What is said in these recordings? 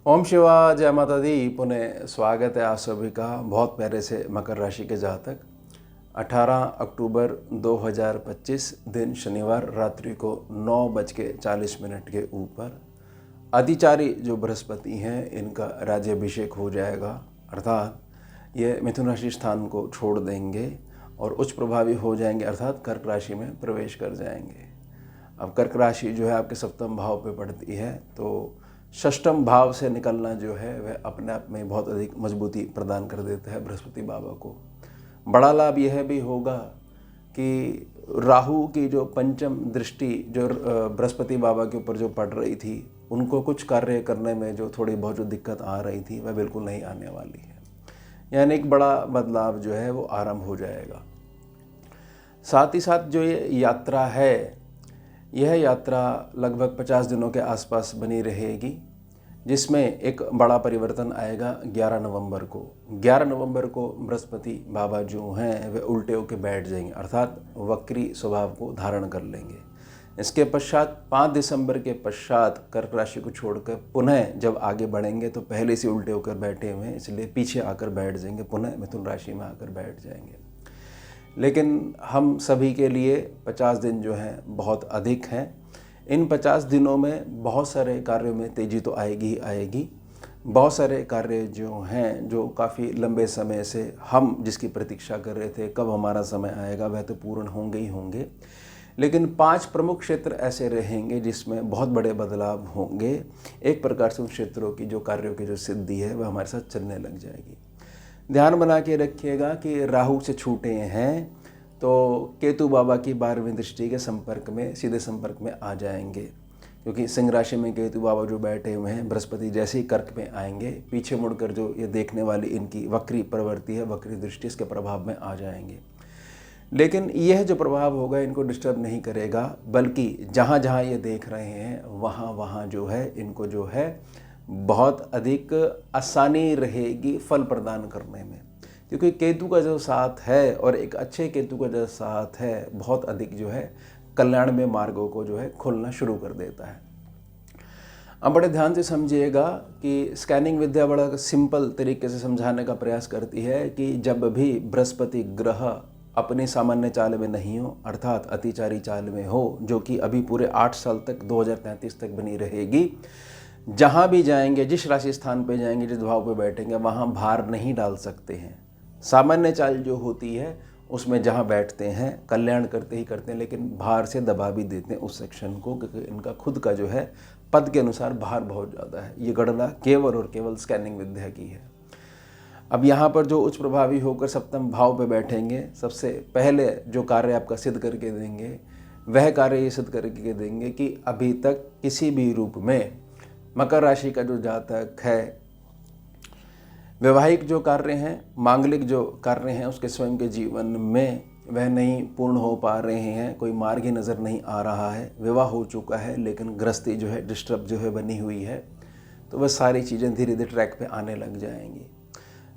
ओम शिवा जय माता दी। पुनः स्वागत है आप सभी का बहुत प्यारे से मकर राशि के जातक। 18 अक्टूबर 2025 दिन शनिवार रात्रि को 9:40 के ऊपर अधिचारी जो बृहस्पति हैं इनका राज्याभिषेक हो जाएगा, अर्थात ये मिथुन राशि स्थान को छोड़ देंगे और उच्च प्रभावी हो जाएंगे, अर्थात कर्क राशि में प्रवेश कर जाएंगे। अब कर्क राशि जो है आपके सप्तम भाव पे पड़ती है, तो षष्ठम भाव से निकलना जो है वह अपने आप में बहुत अधिक मजबूती प्रदान कर देता है बृहस्पति बाबा को। बड़ा लाभ यह भी होगा कि राहु की जो पंचम दृष्टि जो बृहस्पति बाबा के ऊपर जो पड़ रही थी, उनको कुछ कार्य करने में जो थोड़ी बहुत जो दिक्कत आ रही थी वह बिल्कुल नहीं आने वाली है। यानी एक बड़ा बदलाव जो है वो आरंभ हो जाएगा। साथ ही साथ जो ये यात्रा है, यह यात्रा लगभग 50 दिनों के आसपास बनी रहेगी, जिसमें एक बड़ा परिवर्तन आएगा 11 नवंबर को। 11 नवंबर को बृहस्पति बाबा जो हैं वे उल्टे होकर बैठ जाएंगे, अर्थात वक्री स्वभाव को धारण कर लेंगे। इसके पश्चात 5 दिसंबर के पश्चात कर्क राशि को छोड़कर पुनः जब आगे बढ़ेंगे तो पहले से उल्टे होकर बैठे हुए हैं, इसलिए पीछे आकर बैठ जाएंगे, पुनः मिथुन राशि में आकर बैठ जाएंगे। लेकिन हम सभी के लिए 50 दिन जो हैं बहुत अधिक हैं। इन 50 दिनों में बहुत सारे कार्यों में तेज़ी तो आएगी ही आएगी। बहुत सारे कार्य जो हैं जो काफ़ी लंबे समय से हम जिसकी प्रतीक्षा कर रहे थे, कब हमारा समय आएगा, वह तो पूर्ण होंगे ही होंगे। लेकिन 5 प्रमुख क्षेत्र ऐसे रहेंगे जिसमें बहुत बड़े बदलाव होंगे। एक प्रकार से उन क्षेत्रों की जो कार्यों की जो सिद्धि है वह हमारे साथ चलने लग जाएगी। ध्यान बना के रखिएगा कि राहु से छूटे हैं तो केतु बाबा की 12वीं दृष्टि के संपर्क में, सीधे संपर्क में आ जाएंगे, क्योंकि सिंह राशि में केतु बाबा जो बैठे हुए हैं, बृहस्पति जैसे ही कर्क में आएंगे पीछे मुड़कर जो ये देखने वाली इनकी वक्री प्रवृत्ति है, वक्री दृष्टि, इसके प्रभाव में आ जाएंगे। लेकिन यह जो प्रभाव होगा इनको डिस्टर्ब नहीं करेगा, बल्कि जहाँ जहाँ ये देख रहे हैं वहाँ वहाँ जो है इनको जो है बहुत अधिक आसानी रहेगी फल प्रदान करने में, क्योंकि केतु का जो साथ है और एक अच्छे केतु का जो साथ है बहुत अधिक जो है कल्याण में मार्गों को जो है खोलना शुरू कर देता है। अब बड़े ध्यान से समझिएगा कि स्कैनिंग विद्या बड़ा सिंपल तरीके से समझाने का प्रयास करती है कि जब भी बृहस्पति ग्रह अपनी सामान्य चाल में नहीं हो, अर्थात अतिचारी चाल में हो, जो कि अभी पूरे 8 साल तक 2033 तक बनी रहेगी, जहाँ भी जाएंगे, जिस राशि स्थान पे जाएंगे, जिस भाव पे बैठेंगे, वहाँ भार नहीं डाल सकते हैं। सामान्य चाल जो होती है उसमें जहाँ बैठते हैं कल्याण करते ही करते हैं, लेकिन भार से दबा भी देते हैं उस सेक्शन को, क्योंकि इनका खुद का जो है पद के अनुसार भार बहुत ज़्यादा है। ये गणना केवल और केवल स्कैनिंग विद्या की है। अब यहाँ पर जो उच्च प्रभावी होकर सप्तम भाव पे बैठेंगे, सबसे पहले जो कार्य आपका सिद्ध करके देंगे वह कार्य ये सिद्ध करके देंगे कि अभी तक किसी भी रूप में मकर राशि का जो जातक है, वैवाहिक जो कार्य हैं, मांगलिक जो कार्य हैं उसके स्वयं के जीवन में वह नहीं पूर्ण हो पा रहे हैं, कोई मार्ग ही नज़र नहीं आ रहा है, विवाह हो चुका है लेकिन गृहस्थी जो है डिस्टर्ब जो है बनी हुई है, तो वह सारी चीज़ें धीरे धीरे ट्रैक पे आने लग जाएंगी।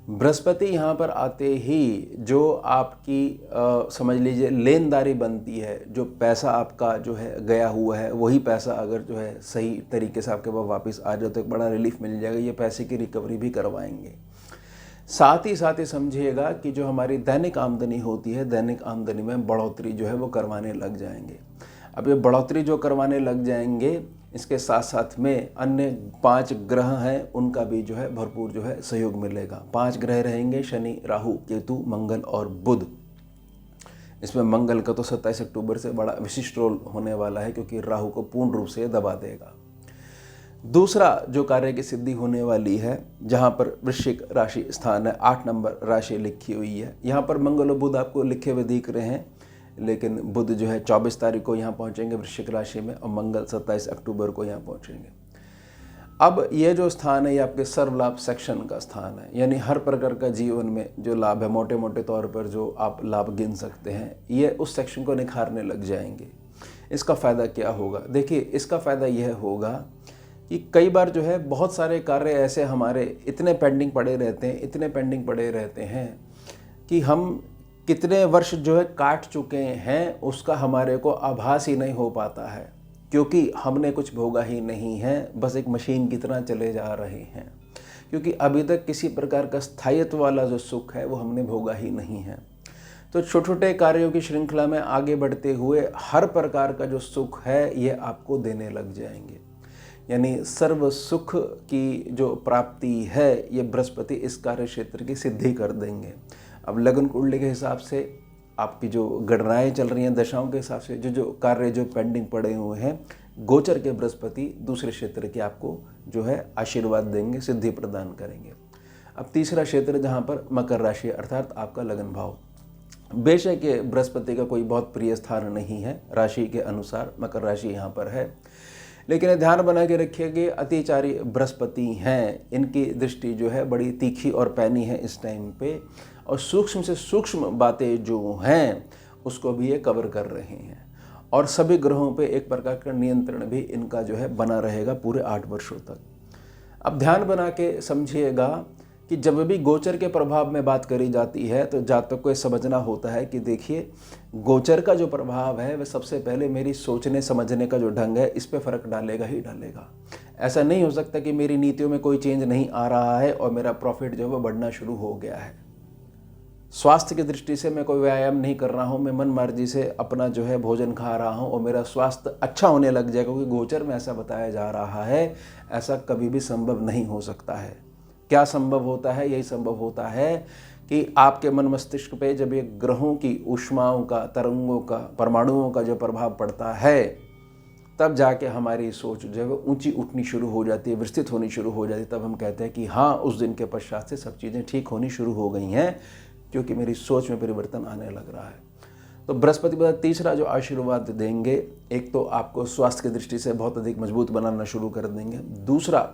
बृहस्पति यहाँ पर आते ही जो आपकी समझ लीजिए लेनदारी बनती है, जो पैसा आपका जो है गया हुआ है वही पैसा अगर जो है सही तरीके से आपके पास वापस आ जाए तो एक बड़ा रिलीफ मिल जाएगा। ये पैसे की रिकवरी भी करवाएंगे। साथ ही समझिएगा कि जो हमारी दैनिक आमदनी होती है, दैनिक आमदनी में बढ़ोतरी जो है वो करवाने लग जाएंगे। अब ये बढ़ोतरी जो करवाने लग जाएंगे, इसके साथ साथ में अन्य 5 ग्रह हैं उनका भी जो है भरपूर जो है सहयोग मिलेगा। 5 ग्रह रहेंगे, शनि, राहु, केतु, मंगल और बुध। इसमें मंगल का तो 27 अक्टूबर से बड़ा विशिष्ट रोल होने वाला है, क्योंकि राहु को पूर्ण रूप से दबा देगा। दूसरा जो कार्य की सिद्धि होने वाली है, जहाँ पर वृश्चिक राशि स्थान है, 8 नंबर राशि लिखी हुई है, यहाँ पर मंगल और बुध आपको लिखे हुए दिख रहे हैं, लेकिन बुध जो है 24 तारीख को यहाँ पहुँचेंगे वृश्चिक राशि में और मंगल 27 अक्टूबर को यहाँ पहुँचेंगे। अब ये जो स्थान है ये आपके सर्व लाभ सेक्शन का स्थान है, यानी हर प्रकार का जीवन में जो लाभ है, मोटे मोटे तौर पर जो आप लाभ गिन सकते हैं, ये उस सेक्शन को निखारने लग जाएंगे। इसका फ़ायदा क्या होगा? देखिए, इसका फ़ायदा यह होगा कि कई बार जो है बहुत सारे कार्य ऐसे हमारे इतने पेंडिंग पड़े रहते हैं कि हम कितने वर्ष जो है काट चुके हैं उसका हमारे को आभास ही नहीं हो पाता है। क्योंकि हमने कुछ भोगा ही नहीं है, बस एक मशीन की तरह चले जा रहे हैं। क्योंकि अभी तक किसी प्रकार का स्थायित्व वाला जो सुख है वो हमने भोगा ही नहीं है। तो छोटे छोटे कार्यों की श्रृंखला में आगे बढ़ते हुए हर प्रकार का जो सुख है ये आपको देने लग जाएंगे। यानी सर्व सुख की जो प्राप्ति है ये बृहस्पति इस कार्य क्षेत्र की सिद्धि कर देंगे। अब लग्न कुंडली के हिसाब से आपकी जो गणनाएं चल रही हैं, दशाओं के हिसाब से जो कार्य जो पेंडिंग पड़े हुए हैं, गोचर के बृहस्पति दूसरे क्षेत्र के आपको जो है आशीर्वाद देंगे, सिद्धि प्रदान करेंगे। अब तीसरा क्षेत्र जहाँ पर मकर राशि अर्थात आपका लगन भाव, बेशक ये बृहस्पति का कोई बहुत प्रिय स्थान नहीं है, राशि के अनुसार मकर राशि यहाँ पर है, लेकिन ध्यान बना के रखिए कि अतिचारी बृहस्पति हैं, इनकी दृष्टि जो है बड़ी तीखी और पैनी है इस टाइम पे, और सूक्ष्म से सूक्ष्म बातें जो हैं उसको भी ये कवर कर रहे हैं। और सभी ग्रहों पे एक प्रकार का नियंत्रण भी इनका जो है बना रहेगा पूरे 8 वर्षों तक। अब ध्यान बना के समझिएगा कि जब भी गोचर के प्रभाव में बात करी जाती है तो जातक को समझना होता है कि देखिए, गोचर का जो प्रभाव है वह सबसे पहले मेरी सोचने समझने का जो ढंग है इस पे फर्क डालेगा ही डालेगा। ऐसा नहीं हो सकता कि मेरी नीतियों में कोई चेंज नहीं आ रहा है और मेरा प्रॉफिट जो है वो बढ़ना शुरू हो गया है। स्वास्थ्य की दृष्टि से मैं कोई व्यायाम नहीं कर रहा हूँ, मैं मन मर्जी से अपना जो है भोजन खा रहा हूँ और मेरा स्वास्थ्य अच्छा होने लग जाएगा क्योंकि गोचर में ऐसा बताया जा रहा है, ऐसा कभी भी संभव नहीं हो सकता है। क्या संभव होता है? यही संभव होता है कि आपके मन मस्तिष्क पे जब ये ग्रहों की ऊष्माओं का, तरंगों का, परमाणुओं का जो प्रभाव पड़ता है, तब जाके हमारी सोच जो है वो ऊंची उठनी शुरू हो जाती है, विस्तृत होनी शुरू हो जाती है। तब हम कहते हैं कि हाँ, उस दिन के पश्चात से सब चीज़ें ठीक होनी शुरू हो गई हैं क्योंकि मेरी सोच में परिवर्तन आने लग रहा है। तो बृहस्पति बता तीसरा जो आशीर्वाद देंगे, एक तो आपको स्वास्थ्य की दृष्टि से बहुत अधिक मजबूत बनाना शुरू कर देंगे। दूसरा,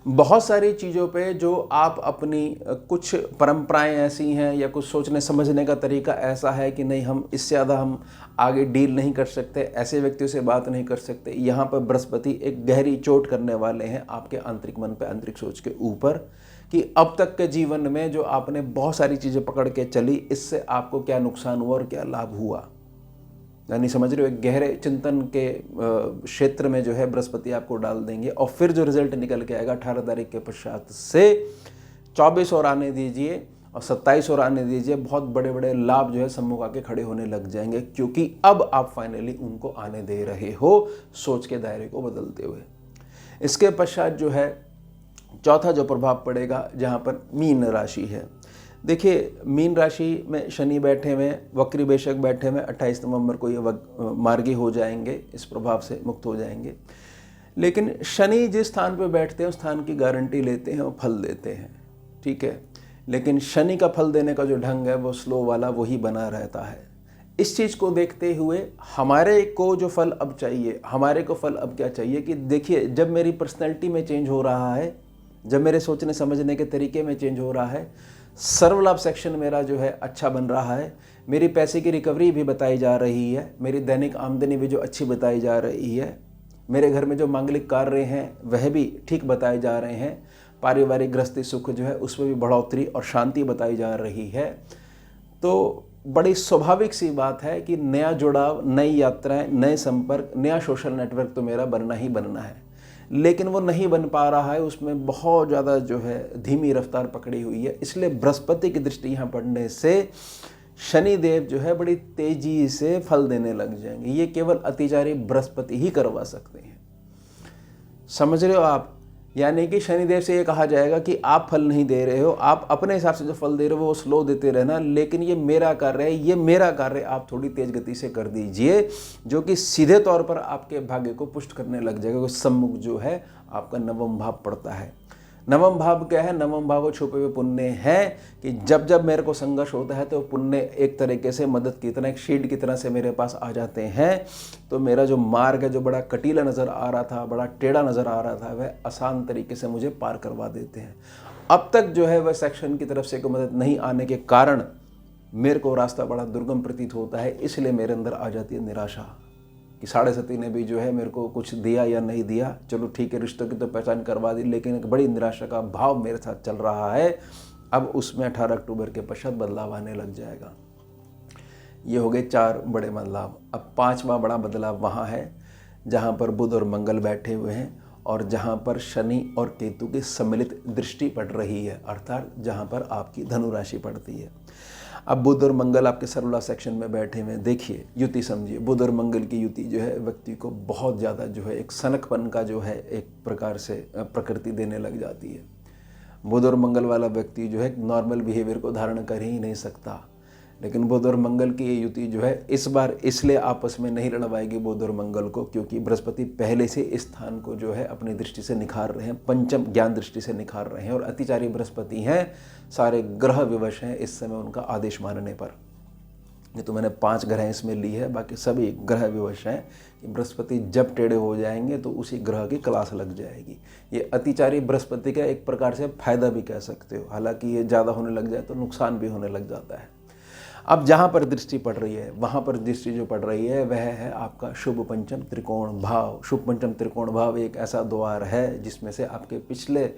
बहुत सारी चीज़ों पे जो आप अपनी कुछ परंपराएं ऐसी हैं या कुछ सोचने समझने का तरीका ऐसा है कि नहीं, हम इससे ज़्यादा हम आगे डील नहीं कर सकते, ऐसे व्यक्तियों से बात नहीं कर सकते, यहाँ पर बृहस्पति एक गहरी चोट करने वाले हैं आपके आंतरिक मन पे, आंतरिक सोच के ऊपर, कि अब तक के जीवन में जो आपने बहुत सारी चीज़ें पकड़ के चली, इससे आपको क्या नुकसान हुआ और क्या लाभ हुआ। यानी समझ रहे हो, एक गहरे चिंतन के क्षेत्र में जो है बृहस्पति आपको डाल देंगे। और फिर जो रिजल्ट निकल के आएगा 18 तारीख के पश्चात से 24 और आने दीजिए और 27 और आने दीजिए, बहुत बड़े बड़े लाभ जो है सम्मुख आके खड़े होने लग जाएंगे, क्योंकि अब आप फाइनली उनको आने दे रहे हो सोच के दायरे को बदलते हुए। इसके पश्चात जो है चौथा जो प्रभाव पड़ेगा, जहाँ पर मीन राशि है। देखिए, मीन राशि में शनि बैठे हुए, वक्री बेशक बैठे हुए, 28 नवंबर को ये मार्गी हो जाएंगे, इस प्रभाव से मुक्त हो जाएंगे। लेकिन शनि जिस स्थान पे बैठते हैं उस स्थान की गारंटी लेते हैं और फल देते हैं, ठीक है। लेकिन शनि का फल देने का जो ढंग है वो स्लो वाला वही बना रहता है। इस चीज़ को देखते हुए हमारे को जो फल अब चाहिए, हमारे को फल अब क्या चाहिए कि देखिए, जब मेरी पर्सनैलिटी में चेंज हो रहा है, जब मेरे सोचने समझने के तरीके में चेंज हो रहा है, सर्वलाभ सेक्शन मेरा जो है अच्छा बन रहा है, मेरी पैसे की रिकवरी भी बताई जा रही है, मेरी दैनिक आमदनी भी जो अच्छी बताई जा रही है, मेरे घर में जो मांगलिक कार्य हैं वह भी ठीक बताए जा रहे हैं, पारिवारिक गृहस्थी सुख जो है उसमें भी बढ़ोतरी और शांति बताई जा रही है, तो बड़ी स्वाभाविक सी बात है कि नया जुड़ाव, नई यात्राएं, नए संपर्क, नया सोशल नेटवर्क तो मेरा बनना ही बनना है। लेकिन वो नहीं बन पा रहा है, उसमें बहुत ज़्यादा जो है धीमी रफ्तार पकड़ी हुई है। इसलिए बृहस्पति की दृष्टि यहाँ पड़ने से शनिदेव जो है बड़ी तेजी से फल देने लग जाएंगे। ये केवल अतिचारी बृहस्पति ही करवा सकते हैं, समझ रहे हो आप। यानी कि शनिदेव से ये कहा जाएगा कि आप फल नहीं दे रहे हो, आप अपने हिसाब से जो फल दे रहे हो वो स्लो देते रहना, लेकिन ये मेरा कार्य है, ये मेरा कार्य आप थोड़ी तेज गति से कर दीजिए, जो कि सीधे तौर पर आपके भाग्य को पुष्ट करने लग जाएगा। सम्मुख जो है आपका नवम भाव पड़ता है। नवम भाव क्या है? नवम भाव छुपे हुए पुण्य है कि जब जब मेरे को संघर्ष होता है तो पुण्य एक तरीके से मदद की तरह, एक शील्ड की तरह से मेरे पास आ जाते हैं। तो मेरा जो मार्ग है, जो बड़ा कटीला नज़र आ रहा था, बड़ा टेढ़ा नज़र आ रहा था, वह आसान तरीके से मुझे पार करवा देते हैं। अब तक जो है वह सेक्शन की तरफ से कोई मदद नहीं आने के कारण मेरे को रास्ता बड़ा दुर्गम प्रतीत होता है। इसलिए मेरे अंदर आ जाती है निराशा कि 7.5 ने भी जो है मेरे को कुछ दिया या नहीं दिया, चलो ठीक है, रिश्तों की तो पहचान करवा दी, लेकिन एक बड़ी निराशा का भाव मेरे साथ चल रहा है। अब उसमें 18 अक्टूबर के पश्चात बदलाव आने लग जाएगा। ये हो गए 4 बड़े बदलाव। अब 5वां बड़ा बदलाव वहाँ है जहाँ पर बुध और मंगल बैठे हुए हैं और जहाँ पर शनि और केतु की सम्मिलित दृष्टि पड़ रही है, अर्थात जहाँ पर आपकी धनु राशि पड़ती है। अब बुध और मंगल आपके सर्वला सेक्शन में बैठे हुए हैं। देखिए युति समझिए, बुध और मंगल की युति जो है व्यक्ति को बहुत ज़्यादा जो है एक सनकपन का जो है एक प्रकार से प्रकृति देने लग जाती है। बुध और मंगल वाला व्यक्ति जो है नॉर्मल बिहेवियर को धारण कर ही नहीं सकता। लेकिन बुध और मंगल की ये युति जो है इस बार इसलिए आपस में नहीं लड़वाएगी बुध और मंगल को, क्योंकि बृहस्पति पहले से इस स्थान को जो है अपनी दृष्टि से निखार रहे हैं, पंचम ज्ञान दृष्टि से निखार रहे हैं और अतिचारी बृहस्पति हैं, सारे ग्रह विवश हैं इस समय उनका आदेश मानने पर। ये तो मैंने 5 ग्रह इसमें ली है, बाकी सभी ग्रह विवश हैं कि बृहस्पति जब टेढ़े हो जाएंगे तो उसी ग्रह की क्लास लग जाएगी। ये अतिचारी बृहस्पति का एक प्रकार से फायदा भी कह सकते हो, हालांकि ये ज़्यादा होने लग जाए तो नुकसान भी होने लग जाता है। अब जहाँ पर दृष्टि पड़ रही है वहाँ पर दृष्टि जो पड़ रही है वह है आपका शुभ पंचम त्रिकोण भाव। शुभ पंचम त्रिकोण भाव एक ऐसा द्वार है जिसमें से आपके पिछले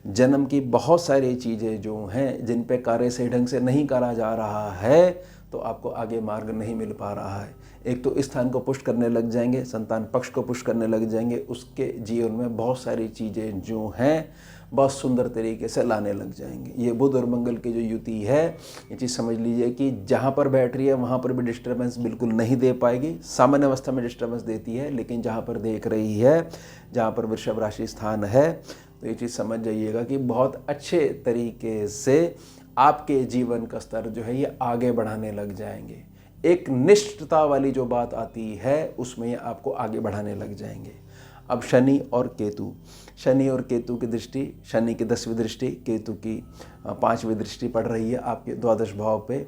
जन्म की बहुत सारी चीज़ें जो हैं जिन पे कार्य सही ढंग से नहीं करा जा रहा है तो आपको आगे मार्ग नहीं मिल पा रहा है। एक तो इस स्थान को पुष्ट करने लग जाएंगे, संतान पक्ष को पुष्ट करने लग जाएंगे, उसके जीवन में बहुत सारी चीज़ें जो हैं बहुत सुंदर तरीके से लाने लग जाएंगे। ये बुध और मंगल की जो युति है ये चीज़ समझ लीजिए कि जहाँ पर बैठ रही है वहाँ पर भी डिस्टर्बेंस बिल्कुल नहीं दे पाएगी। सामान्य अवस्था में डिस्टर्बेंस देती है, लेकिन जहाँ पर देख रही है, जहाँ पर वृषभ राशि स्थान है, तो ये चीज़ समझ जाइएगा कि बहुत अच्छे तरीके से आपके जीवन का स्तर जो है ये आगे बढ़ाने लग जाएंगे। एक निष्ठता वाली जो बात आती है उसमें ये आपको आगे बढ़ाने लग जाएंगे। अब शनि और केतु, शनि और केतु की दृष्टि, शनि की 10वीं दृष्टि, केतु की 5वीं दृष्टि पड़ रही है आपके द्वादश भाव पे,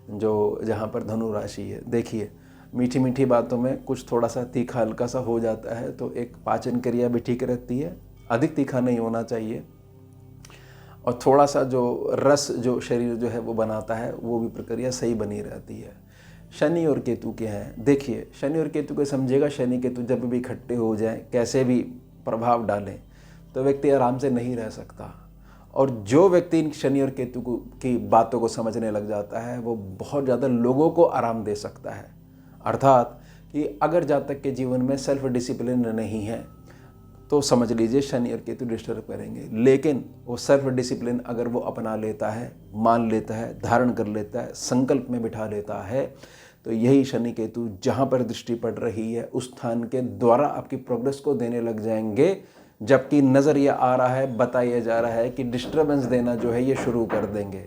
जो जहाँ पर धनु राशि है। देखिए मीठी मीठी बातों में कुछ थोड़ा सा तीखा हल्का सा हो जाता है तो एक पाचन क्रिया भी ठीक रहती है, अधिक तीखा नहीं होना चाहिए, और थोड़ा सा जो रस जो शरीर जो है वो बनाता है वो भी प्रक्रिया सही बनी रहती है। शनि और केतु के हैं, देखिए शनि और केतु को समझिएगा, शनि केतु जब भी इकट्ठे हो जाएं, कैसे भी प्रभाव डालें तो व्यक्ति आराम से नहीं रह सकता। और जो व्यक्ति इन शनि और केतु की बातों को समझने लग जाता है वो बहुत ज़्यादा लोगों को आराम दे सकता है। अर्थात कि अगर जातक के जीवन में सेल्फ डिसिप्लिन नहीं है तो समझ लीजिए शनि और केतु डिस्टर्ब करेंगे, लेकिन वो सेल्फ डिसिप्लिन अगर वो अपना लेता है, मान लेता है, धारण कर लेता है, संकल्प में बिठा लेता है, तो यही शनि केतु जहाँ पर दृष्टि पड़ रही है उस स्थान के द्वारा आपकी प्रोग्रेस को देने लग जाएंगे। जबकि नज़र ये आ रहा है, बताया जा रहा है कि डिस्टर्बेंस देना जो है ये शुरू कर देंगे।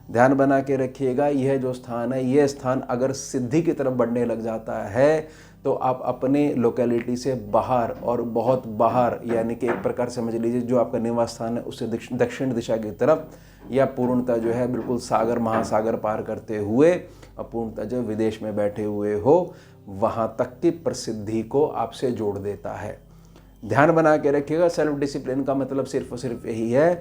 ध्यान बना के रखिएगा, यह जो स्थान है ये स्थान अगर सिद्धि की तरफ बढ़ने लग जाता है तो आप अपने लोकेलिटी से बाहर और बहुत बाहर, यानी कि एक प्रकार समझ लीजिए जो आपका निवास स्थान है उससे दक्षिण दिशा की तरफ, या पूर्णतः जो है बिल्कुल सागर महासागर पार करते हुए और पूर्णतः जो विदेश में बैठे हुए हो वहाँ तक की प्रसिद्धि को आपसे जोड़ देता है। ध्यान बना के रखिएगा, सेल्फ डिसिप्लिन का मतलब सिर्फ और सिर्फ यही है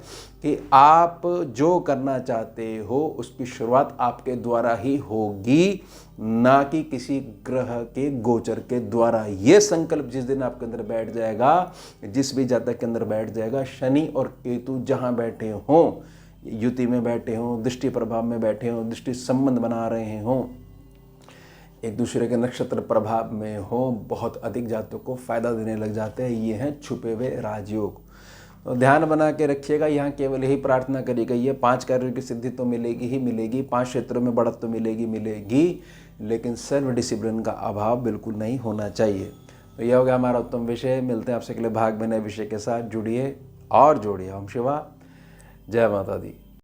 कि आप जो करना चाहते हो उसकी शुरुआत आपके द्वारा ही होगी, ना कि किसी ग्रह के गोचर के द्वारा। ये संकल्प जिस दिन आपके अंदर बैठ जाएगा, जिस भी जातक के अंदर बैठ जाएगा, शनि और केतु जहाँ बैठे हों, युति में बैठे हों, दृष्टि प्रभाव में बैठे हों, दृष्टि संबंध बना रहे हों, एक दूसरे के नक्षत्र प्रभाव में हो, बहुत अधिक जातकों को फायदा देने लग जाते हैं। ये हैं छुपे हुए राजयोग। तो ध्यान बना के रखिएगा, यहाँ केवल यही प्रार्थना करी गई है, 5 कार्यों की सिद्धि तो मिलेगी ही मिलेगी, 5 क्षेत्रों में बढ़त तो मिलेगी, लेकिन सेल्फ डिसिप्लिन का अभाव बिल्कुल नहीं होना चाहिए। तो यह हो गया हमारा उत्तम विषय। मिलते हैं आपसे अगले भाग में नए विषय के साथ। जुड़िए और जोड़िए। ओम शिवा, जय माता दी।